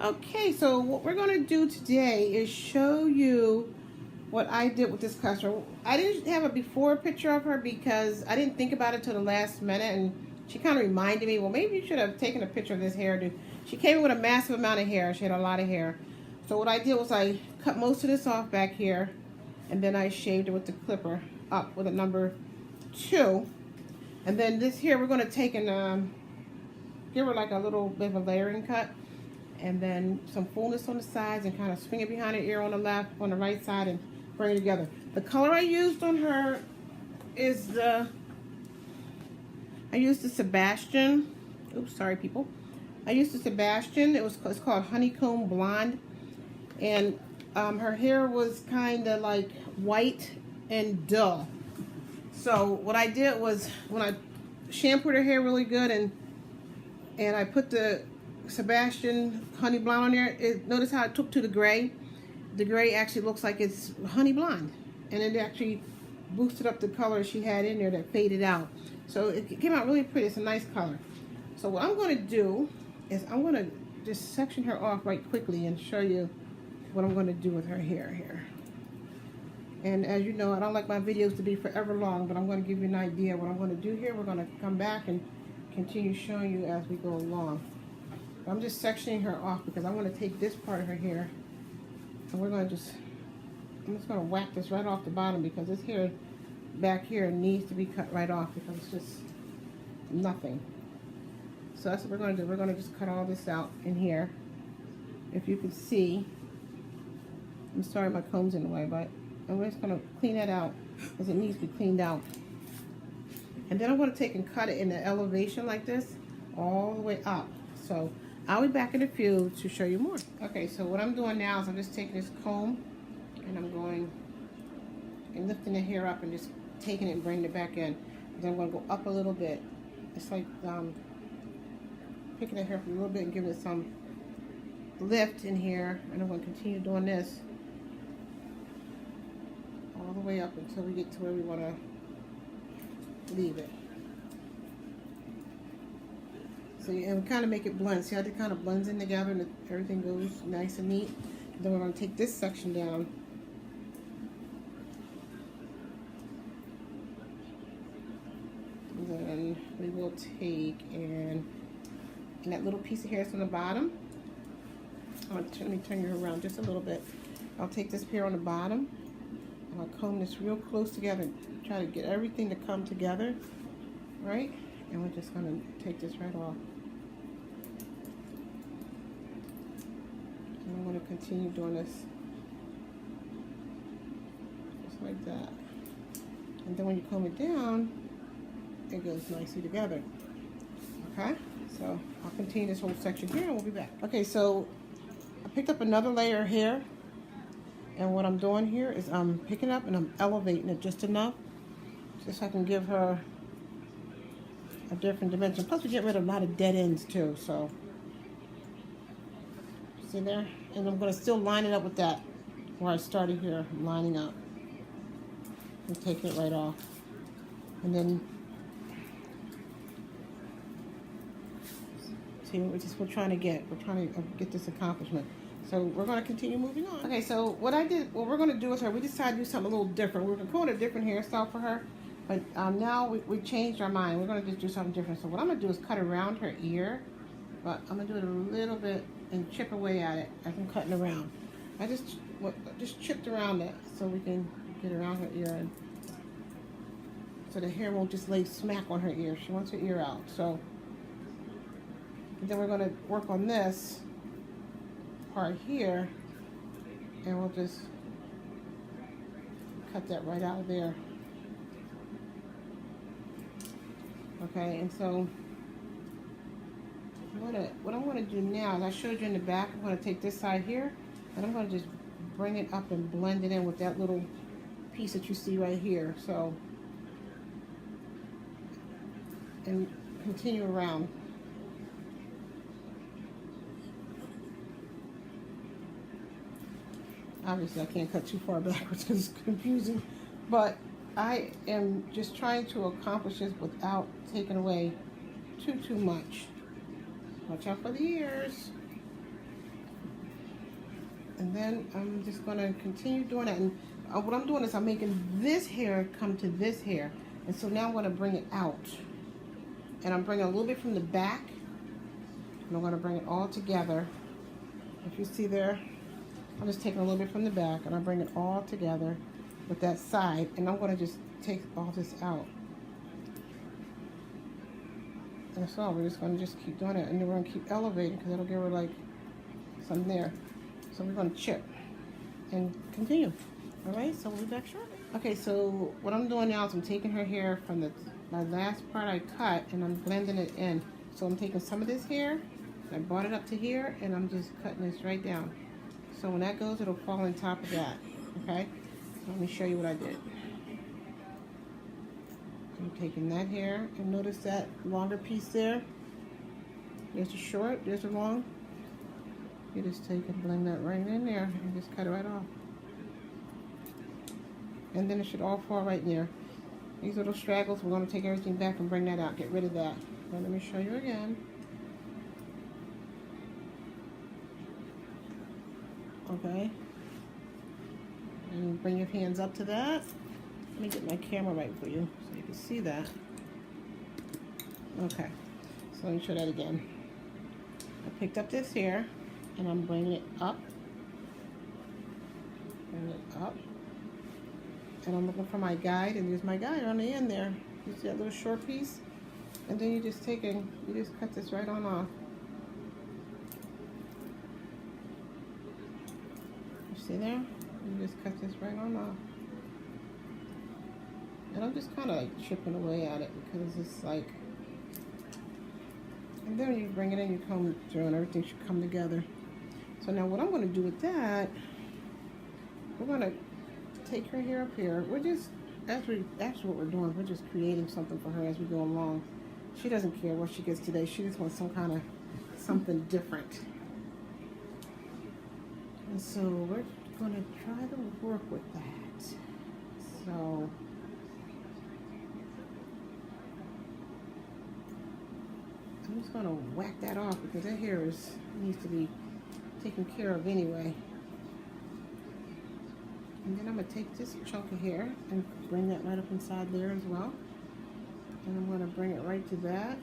Okay, so what we're going to do today is show you what I did with this customer. I didn't have a before picture of her because I didn't think about it till the last minute, and she kind of reminded me, well, maybe you should have taken a picture of this hairdo. She came in with a massive amount of hair. She had a lot of hair. So what I did was I cut most of this off back here, and then I shaved it with the clipper up with a number 2. And then this here, we're going to take and give her like a little bit of a layering cut. And then some fullness on the sides and kind of swing it behind her ear on the left, on the right side, and bring it together. The color I used on her is I used the Sebastian. Oops, sorry people. I used the Sebastian. It's called Honeycomb Blonde. And her hair was kind of like white and dull. So what I did was when I shampooed her hair really good and I put the Sebastian Honey Blonde on there, notice how it took to the gray. The gray actually looks like it's honey blonde, and it actually boosted up the color she had in there that faded out. So it came out really pretty. It's a nice color. So what I'm going to do is I'm going to just section her off right quickly and show you what I'm going to do with her hair here. And as you know, I don't like my videos to be forever long, but I'm going to give you an idea of what I'm going to do here. We're going to come back and continue showing you as we go along. I'm just sectioning her off because I want to take this part of her hair and I'm just going to whack this right off the bottom because this hair back here needs to be cut right off because it's just nothing. So that's what we're going to do. We're going to just cut all this out in here. If you can see, I'm sorry my comb's in the way, but I'm just going to clean that out because it needs to be cleaned out. And then I'm going to take and cut it in an elevation like this all the way up. So I'll be back in a few to show you more. Okay, so what I'm doing now is I'm just taking this comb and I'm going and lifting the hair up and just taking it and bringing it back in. Then I'm going to go up a little bit. It's like picking the hair up a little bit and giving it some lift in here. And I'm going to continue doing this all the way up until we get to where we want to leave it. So and kind of make it blend. See how it kind of blends in together and everything goes nice and neat. And then we're going to take this section down. And then we will take and that little piece of hair that's on the bottom. Let me turn you around just a little bit. I'll take this hair on the bottom and I'll comb this real close together. Try to get everything to come together, right? And we're just going to take this right off. And I'm going to continue doing this just like that. And then when you comb it down, it goes nicely together. Okay? So I'll continue this whole section here and we'll be back. Okay, so I picked up another layer of hair. And what I'm doing here is I'm picking up and I'm elevating it just enough just so I can give her a different dimension. Plus we get rid of a lot of dead ends too, so see there? And I'm going to still line it up with that where I started here, lining up and taking it right off. And then see we're trying to get this accomplishment. So we're going to continue moving on. Okay, so what we're going to do with her, we decided to do something a little different. We were going to go a different hairstyle for her. But now we changed our mind. We're going to just do something different. So what I'm going to do is cut around her ear. But I'm going to do it a little bit and chip away at it as I'm cutting around. I just chipped around it so we can get around her ear. And so the hair won't just lay smack on her ear. She wants her ear out. So and then we're going to work on this part here. And we'll just cut that right out of there. Okay, and so what I'm going to do now is I showed you in the back. I'm going to take this side here and I'm going to just bring it up and blend it in with that little piece that you see right here. So, and continue around. Obviously I can't cut too far backwards because it's confusing, but I am just trying to accomplish this without taking away too much. Watch out for the ears. And then I'm just going to continue doing that. And what I'm doing is I'm making this hair come to this hair. And so now I'm going to bring it out. And I'm bringing a little bit from the back. And I'm going to bring it all together. If you see there, I'm just taking a little bit from the back and I bring it all together with that side. And I'm going to just take all this out. That's all. We're just going to just keep doing it. And then we're going to keep elevating because it'll give her like some there. So we're going to chip and continue. All right, so we'll be back shortly. Okay, so what I'm doing now is I'm taking her hair from the last part I cut and I'm blending it in. So I'm taking some of this hair, I brought it up to here, and I'm just cutting this right down. So when that goes, it'll fall on top of that, okay? So let me show you what I did. I'm taking that hair, and notice that longer piece there? There's the short, there's the long. You just take and blend that right in there, and just cut it right off. And then it should all fall right in there. These little straggles, we're going to take everything back and bring that out, get rid of that. So let me show you again. Okay, and bring your hands up to that. Let me get my camera right for you so you can see that. Okay, so let me show that again. I picked up this hair and I'm bringing it up. Bring it up. And I'm looking for my guide, and there's my guide on the end there. You see that little short piece? And then you just take and you just cut this right on off. See there? You just cut this right on off. And I'm just kind of like chipping away at it because it's like, and then when you bring it in, you comb through and everything should come together. So now what I'm going to do with that, we're going to take her hair up here. We're just, actually what we're doing, we're just creating something for her as we go along. She doesn't care what she gets today. She just wants some kind of something different. And so we're going to try to work with that. So I'm just going to whack that off because that hair needs to be taken care of anyway. And then I'm going to take this chunk of hair and bring that right up inside there as well. And I'm going to bring it right to that.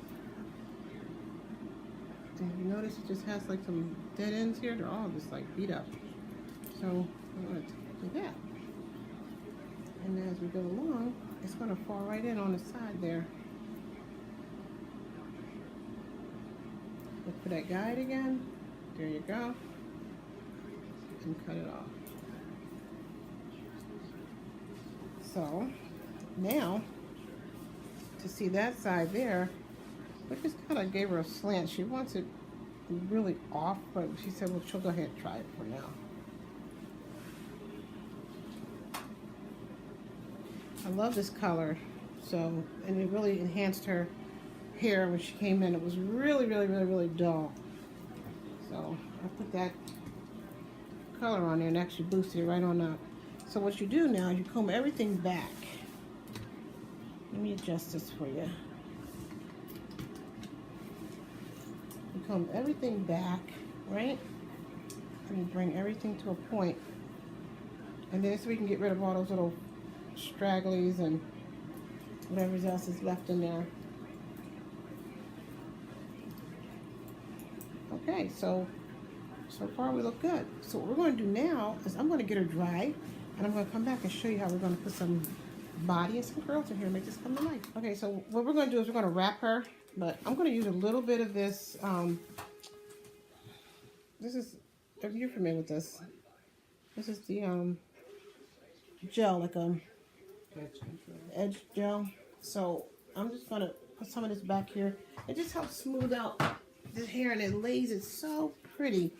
And you notice it just has like some dead ends here. They're all just like beat up. So I'm going to do that. And then as we go along, it's going to fall right in on the side there. Look for that guide again. There you go. And cut it off. So now, to see that side there, we just kind of gave her a slant. She wants it really off, but she said, well, she'll go ahead and try it for now. I love this color, so, and it really enhanced her hair when she came in. It was really, really, really, really dull. So I put that color on there and actually boosted it right on up. So what you do now is you comb everything back. Let me adjust this for you. You comb everything back, right? And you bring everything to a point. And then so we can get rid of all those little stragglies and whatever else is left in there. Okay, so far we look good. So what we're going to do now is I'm going to get her dry, and I'm going to come back and show you how we're going to put some body and some curls in here and make this come to life. Okay, so what we're going to do is we're going to wrap her, but I'm going to use a little bit of this. This is, if you're familiar with this, this is the gel, like edge gel. So I'm just going to put some of this back here. It just helps smooth out the hair, and it lays it so pretty.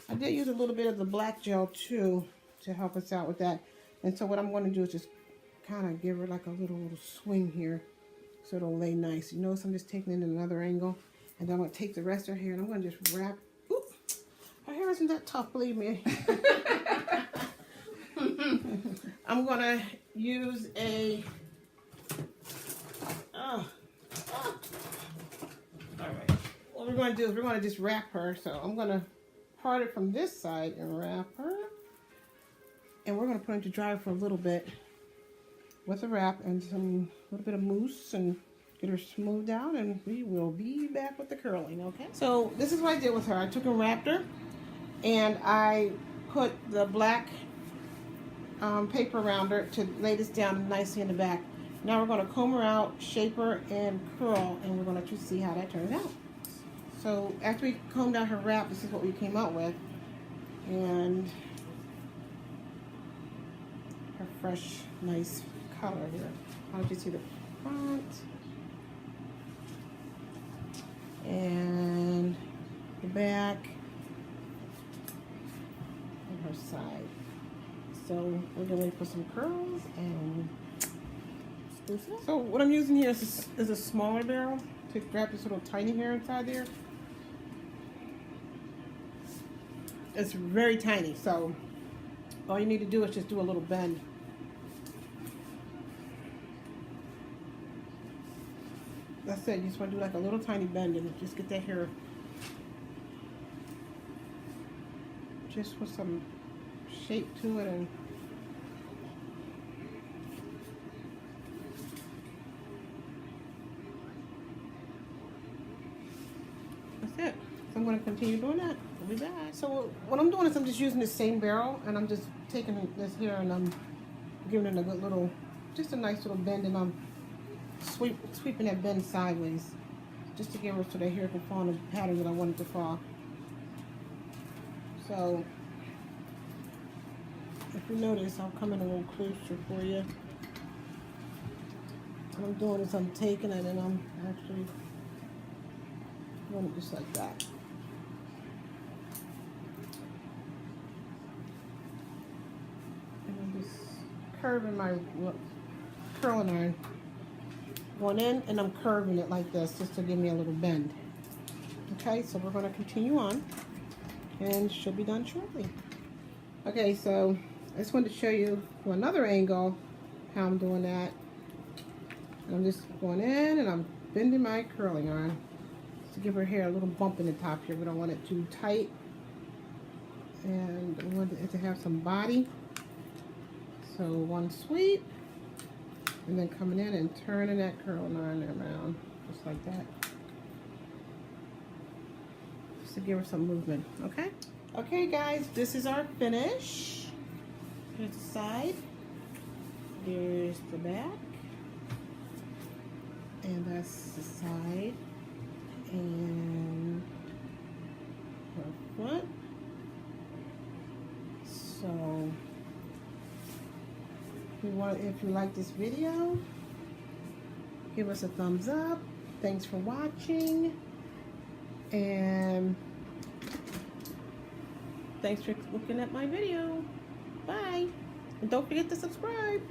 I did use a little bit of the black gel too to help us out with that. And so what I'm going to do is just kind of give her like a little swing here so it'll lay nice. You notice I'm just taking it in another angle, and then I'm going to take the rest of her hair and I'm going to just wrap. Oop, her hair isn't that tough, believe me. I'm going to use a all right. What we're going to do is we're going to just wrap her. So I'm going to part it from this side and wrap her. and we're going to put them to dry for a little bit with a wrap and some little bit of mousse and get her smoothed out, and we will be back with the curling, okay? So this is what I did with her. I took and wrapped her, and I put the black paper around her to lay this down nicely in the back. Now we're going to comb her out, shape her, and curl, and we're going to let you see how that turns out. So after we combed out her wrap, this is what we came out with. And her fresh, nice color here. How did you see the front? And the back. And her side. So we're going to put some curls and spruce it up. So what I'm using here is a smaller barrel to wrap this little tiny hair inside there. It's very tiny, so all you need to do is just do a little bend. That's it. You just want to do like a little tiny bend and just get that hair just with some shape to it. And that's it. So I'm going to continue doing that. We'll be back. So what I'm doing is I'm just using the same barrel, and I'm just taking this here and I'm giving it a good little, just a nice little bend, and I'm sweeping that bend sideways just to give her so the hair can fall in the pattern that I want it to fall. So if you notice, I'll come in a little closer for you. What I'm doing is I'm taking it and I'm actually doing it just like that. And I'm just curving my curling iron. Going in, and I'm curving it like this just to give me a little bend. Okay, so we're going to continue on, and should be done shortly. Okay, so I just wanted to show you from another angle how I'm doing that. I'm just going in and I'm bending my curling iron to give her hair a little bump in the top here. We don't want it too tight, and we want it to have some body. So one sweep. And then coming in and turning that curling iron around, just like that. Just to give her some movement, okay? Okay, guys, this is our finish. Here's the side. There's the back. And that's the side. And her front. So if you like this video, give us a thumbs up. Thanks for watching, and thanks for looking at my video. Bye, and don't forget to subscribe.